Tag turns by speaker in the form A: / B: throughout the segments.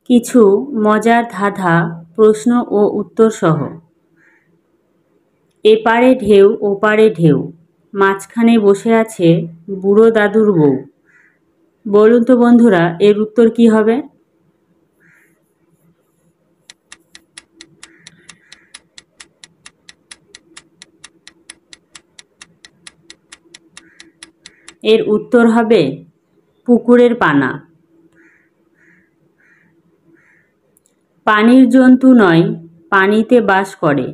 A: কিছু মজার ধাঁধা প্রশ্ন ও উত্তর সহ। এপারে ঢেউ ওপারে ঢেউ, মাঝখানে বসে আছে বুড়ো দাদুর বউ। বলুন তো বন্ধুরা, এর উত্তর কি হবে? এর উত্তর হবে পুকুরের পানা। পানির জন্তু নয়, পানিতে বাস করে,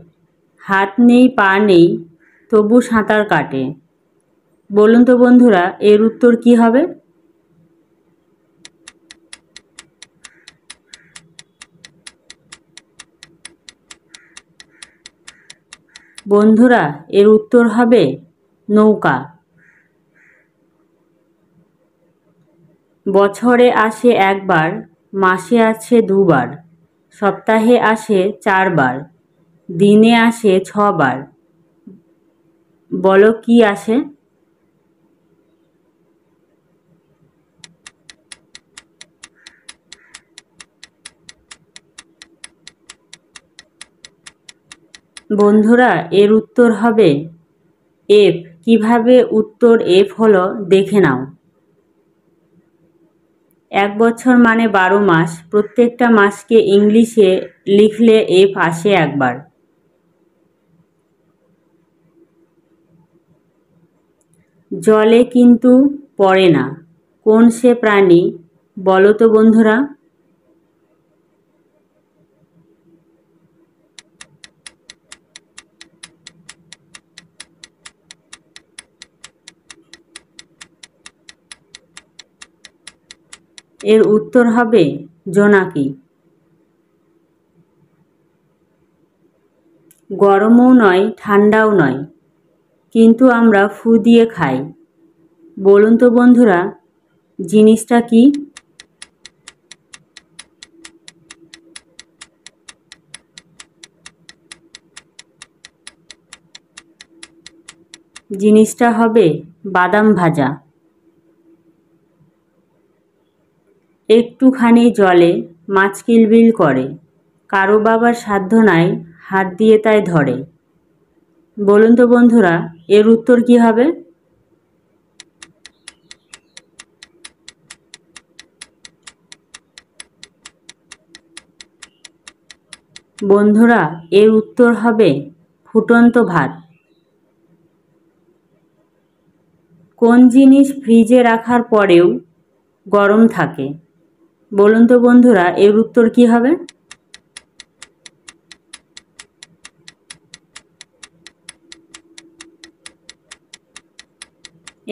A: হাত নেই পা নেই তবু সাঁতার কাটে। বলুন তো বন্ধুরা, এর উত্তর কি হবে? বন্ধুরা, এর উত্তর হবে নৌকা। বছরে আসে একবার, মাসে আসে দুবার, সপ্তাহে আসে 4 বার, দিনে আসে 6 বার। বলো কি আসে? বন্ধুরা, এর উত্তর হবে এফ। কিভাবে উত্তর এফ হলো দেখে নাও। 1 বছর মানে 12 মাস, প্রত্যেকটা মাসকে ইংলিশে লিখলে এফ আসে একবার। জলে কিন্তু পড়ে না, কোন সে প্রাণী? বলো তো বন্ধুরা। এর উত্তর হবে জোনাকি। গরমও নয় ঠান্ডাও নয়, কিন্তু আমরা ফু দিয়ে খাই। বলুন তো বন্ধুরা, জিনিসটা কি? জিনিসটা হবে বাদাম ভাজা। একটুখানি জলে মাছ কিলবিল করে, কারো বাবার সাধ্য নাই, হাত দিয়ে তাই ধরে। বলুন তো বন্ধুরা, এর উত্তর কি হবে? বন্ধুরা, এর উত্তর হবে ফুটন্ত ভাত। কোন জিনিস ফ্রিজে রাখার পরেও গরম থাকে? বলুন তো বন্ধুরা, এর উত্তর কি হবে?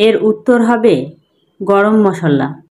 A: এর উত্তর হবে গরম মশলা।